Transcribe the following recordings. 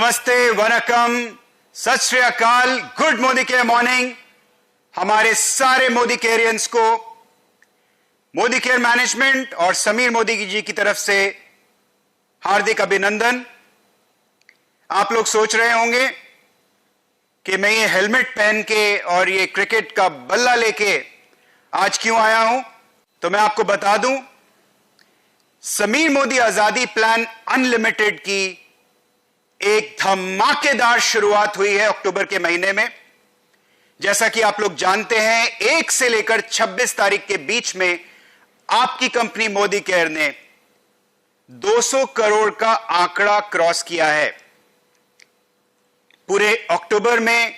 नमस्ते, वनकम, सत श्री अकाल, गुड मोदी केयर मॉर्निंग। हमारे सारे मोदी केयरियंस को मोदी केयर मैनेजमेंट और समीर मोदी जी की तरफ से हार्दिक अभिनंदन। आप लोग सोच रहे होंगे कि मैं ये हेलमेट पहन के और ये क्रिकेट का बल्ला लेके आज क्यों आया हूं, तो मैं आपको बता दूं, समीर मोदी आजादी प्लान अनलिमिटेड की एक धमाकेदार शुरुआत हुई है अक्टूबर के महीने में। जैसा कि आप लोग जानते हैं, 1 से लेकर 26 तारीख के बीच में आपकी कंपनी मोदी केयर ने 200 करोड़ का आंकड़ा क्रॉस किया है। पूरे अक्टूबर में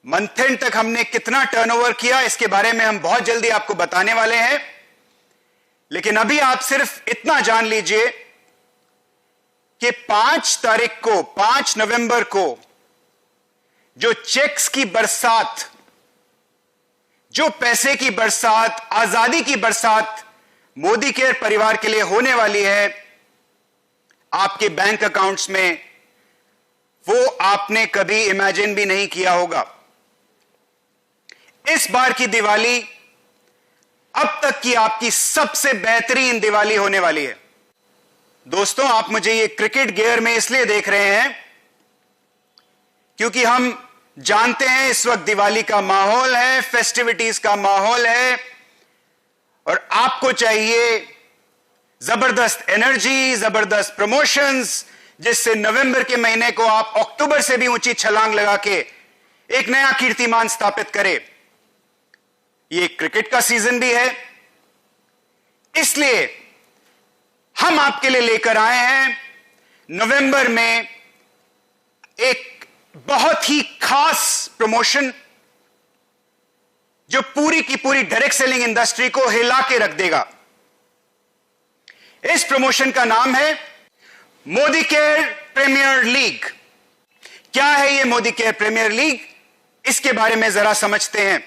मंथ एंड तक हमने कितना टर्नओवर किया, इसके बारे में हम बहुत जल्दी आपको बताने वाले हैं। लेकिन अभी आप सिर्फ इतना जान लीजिए कि 5 नवंबर को जो चेक्स की बरसात, जो पैसे की बरसात, आजादी की बरसात मोदी केयर परिवार के लिए होने वाली है आपके बैंक अकाउंट्स में, वो आपने कभी इमेजिन भी नहीं किया होगा। इस बार की दिवाली अब तक की आपकी सबसे बेहतरीन दिवाली होने वाली है। दोस्तों, आप मुझे ये क्रिकेट गियर में इसलिए देख रहे हैं क्योंकि हम जानते हैं इस वक्त दिवाली का माहौल है, फेस्टिविटीज का माहौल है, और आपको चाहिए जबरदस्त एनर्जी, जबरदस्त प्रमोशंस, जिससे नवंबर के महीने को आप अक्टूबर से भी ऊंची छलांग लगा के एक नया कीर्तिमान स्थापित करें। ये क्रिकेट का सीजन भी है, इसलिए हम आपके लिए लेकर आए हैं नवंबर में एक बहुत ही खास प्रमोशन जो पूरी की पूरी डायरेक्ट सेलिंग इंडस्ट्री को हिला के रख देगा। इस प्रमोशन का नाम है मोदी केयर प्रीमियर लीग। क्या है ये मोदी केयर प्रीमियर लीग, इसके बारे में जरा समझते हैं।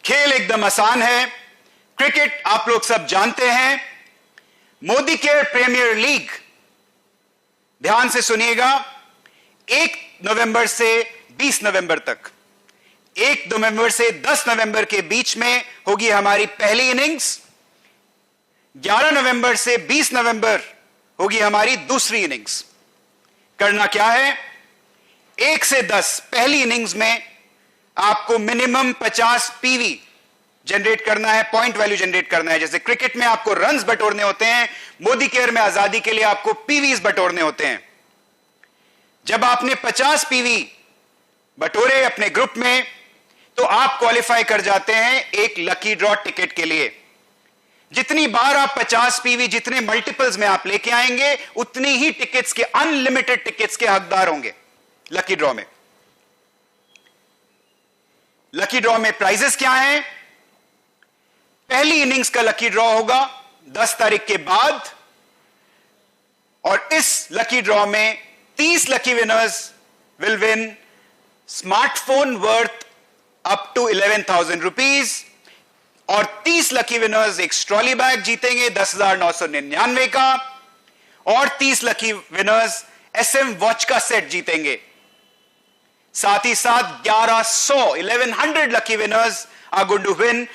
खेल एकदम आसान है, क्रिकेट आप लोग सब जानते हैं। मोदी केयर प्रीमियर लीग, ध्यान से सुनिएगा, 1 नवंबर से 20 नवंबर तक, 1 नवंबर से 10 नवंबर के बीच में होगी हमारी पहली इनिंग्स, 11 नवंबर से 20 नवंबर होगी हमारी दूसरी इनिंग्स। करना क्या है, 1 से 10 पहली इनिंग्स में आपको मिनिमम 50 पीवी जनरेट करना है, पॉइंट वैल्यू जनरेट करना है। जैसे क्रिकेट में आपको रन्स बटोरने होते हैं, मोदी केयर में आजादी के लिए आपको पीवीज बटोरने होते हैं। जब आपने 50 पीवी बटोरे अपने ग्रुप में, तो आप क्वालिफाई कर जाते हैं एक लकी ड्रॉ टिकट के लिए। जितनी बार आप 50 पीवी, जितने मल्टीपल्स में आप लेके आएंगे, उतनी ही टिकट्स के, अनलिमिटेड टिकट्स के हकदार होंगे लकी ड्रॉ में। लकी ड्रॉ में प्राइजेस क्या हैं? पहली इनिंग्स का लकी ड्रॉ होगा 10 तारीख के बाद, और इस लकी ड्रॉ में 30 lucky winners will win smartphone worth up to 11,000 rupees, और 30 लकी विनर्स एक ट्रॉली बैग जीतेंगे 10,999 का, और 30 लकी विनर्स SM वॉच का सेट जीतेंगे। साथ ही साथ 1100 lucky winners are going to win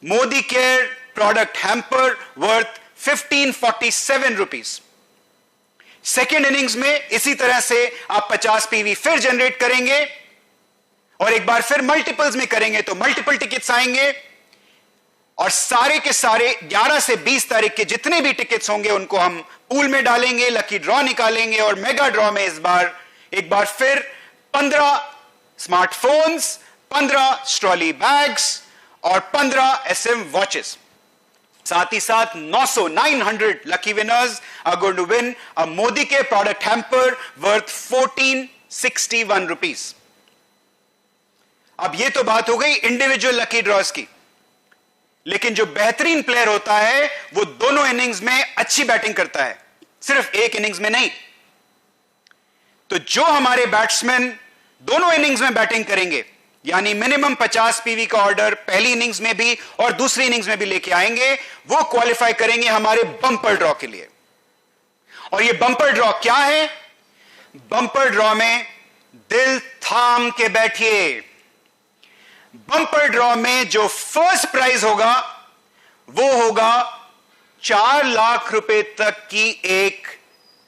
Modi care product hamper worth 1547 rupees. Second innings में इसी तरह से आप 50 पीवी फिर जनरेट करेंगे, और एक बार फिर मल्टीपल्स में करेंगे तो मल्टीपल टिकट्स आएंगे, और सारे के सारे 11 से 20 तारीख के जितने भी टिकट्स होंगे उनको हम पूल में डालेंगे, लकी ड्रॉ निकालेंगे, और मेगा ड्रॉ में इस बार एक बार फिर 15 स्मार्टफोन्स, 15 ट्रॉली बैग्स और 15 SM वॉचेस। साथ ही साथ 900 lucky winners are going to win a Modi के प्रोडक्ट हैम्पर वर्थ 1461 रुपीज। अब ये तो बात हो गई इंडिविजुअल लकी ड्रॉज की, लेकिन जो बेहतरीन प्लेयर होता है वो दोनों इनिंग्स में अच्छी बैटिंग करता है, सिर्फ एक इनिंग्स में नहीं। तो जो हमारे बैट्समैन दोनों इनिंग्स में बैटिंग करेंगे, यानी मिनिमम 50 पीवी का ऑर्डर पहली इनिंग्स में भी और दूसरी इनिंग्स में भी लेके आएंगे, वो क्वालिफाई करेंगे हमारे बंपर ड्रॉ के लिए। और ये बंपर ड्रॉ क्या है, बंपर ड्रॉ में दिल थाम के बैठिए। बंपर ड्रॉ में जो फर्स्ट प्राइज होगा वो होगा 4 लाख रुपए तक की एक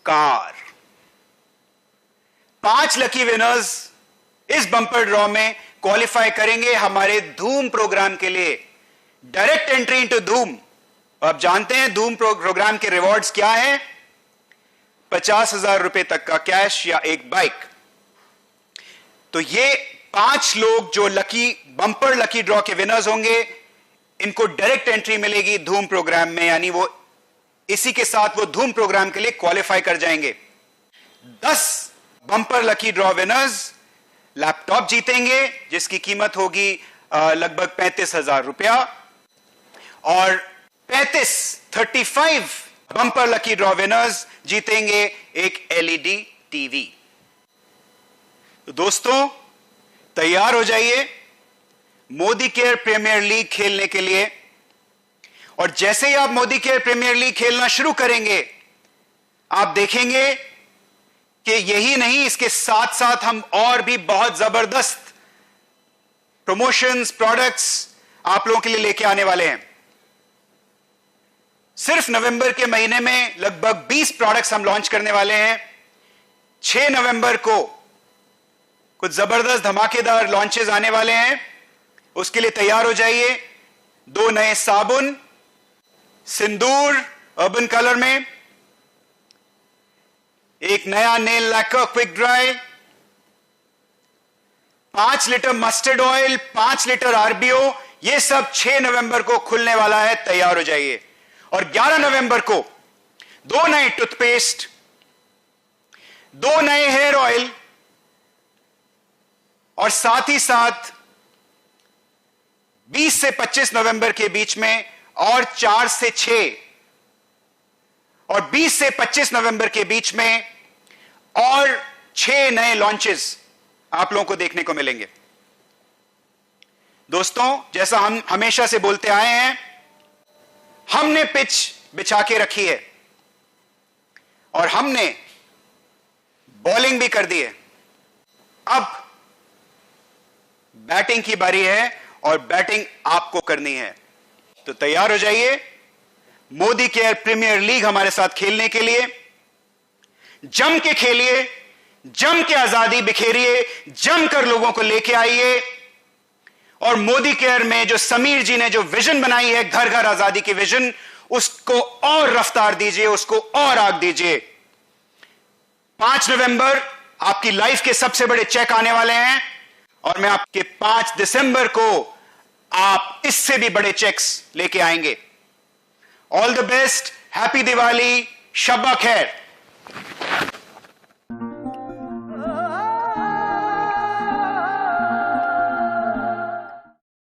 कार। 5 लकी विनर्स इस बंपर ड्रॉ में क्वालिफाई करेंगे हमारे धूम प्रोग्राम के लिए। डायरेक्ट एंट्री इनटू धूम। आप जानते हैं धूम प्रोग्राम के रिवॉर्ड्स क्या हैं? 50,000 रुपए तक का कैश या एक बाइक। तो ये 5 लोग जो बंपर लकी ड्रॉ के विनर्स होंगे, इनको डायरेक्ट एंट्री मिलेगी धूम प्रोग्राम में, यानी वो इसी के साथ वो धूम प्रोग्राम के लिए क्वालिफाई कर जाएंगे। 10 bumper lucky draw winners laptop जीतेंगे जिसकी कीमत होगी लगभग 35,000 रुपया, और 35 बंपर लकी ड्रॉ विनर्स जीतेंगे एक एलईडी टीवी। तो दोस्तों तैयार हो जाइए मोदी केयर प्रीमियर लीग खेलने के लिए। और जैसे ही आप मोदी केयर प्रीमियर लीग खेलना शुरू करेंगे, आप देखेंगे कि यही नहीं, इसके साथ साथ हम और भी बहुत जबरदस्त प्रमोशंस, प्रोडक्ट्स आप लोगों के लिए लेके आने वाले हैं। सिर्फ नवंबर के महीने में लगभग 20 प्रोडक्ट्स हम लॉन्च करने वाले हैं। 6 नवंबर को कुछ जबरदस्त धमाकेदार लॉन्चेस आने वाले हैं, उसके लिए तैयार हो जाइए। 2 नए साबुन, सिंदूर अर्बन कलर में, एक नया nail lacquer quick dry, 5 litre mustard oil, 5 litre RBO, ये सब 6 नवंबर को खुलने वाला है, तैयार हो जाइए। और 11 नवंबर को 2 नए टूथपेस्ट, 2 नए हेयर ऑयल, और साथ ही साथ 20 से 25 नवंबर के बीच में और 4 से 6, और 20 से 25 नवंबर के बीच में और 6 नए लॉन्चेस आप लोगों को देखने को मिलेंगे। दोस्तों जैसा हम हमेशा से बोलते आए हैं, हमने पिच बिछा के रखी है और हमने बॉलिंग भी कर दी है। अब बैटिंग की बारी है और बैटिंग आपको करनी है। तो तैयार हो जाइए मोदी केयर प्रीमियर लीग हमारे साथ खेलने के लिए। जम के खेलिए, जम के आजादी बिखेरिए, जमकर लोगों को लेके आइए। और मोदी केयर में जो समीर जी ने जो विजन बनाई है, घर घर आजादी की विजन, उसको और रफ्तार दीजिए, उसको और आग दीजिए। 5 नवंबर आपकी लाइफ के सबसे बड़े चेक आने वाले हैं, और मैं आपके 5 दिसंबर को आप इससे भी बड़े चेक्स लेके आएंगे। All the best, happy Diwali, शब्बा खैर।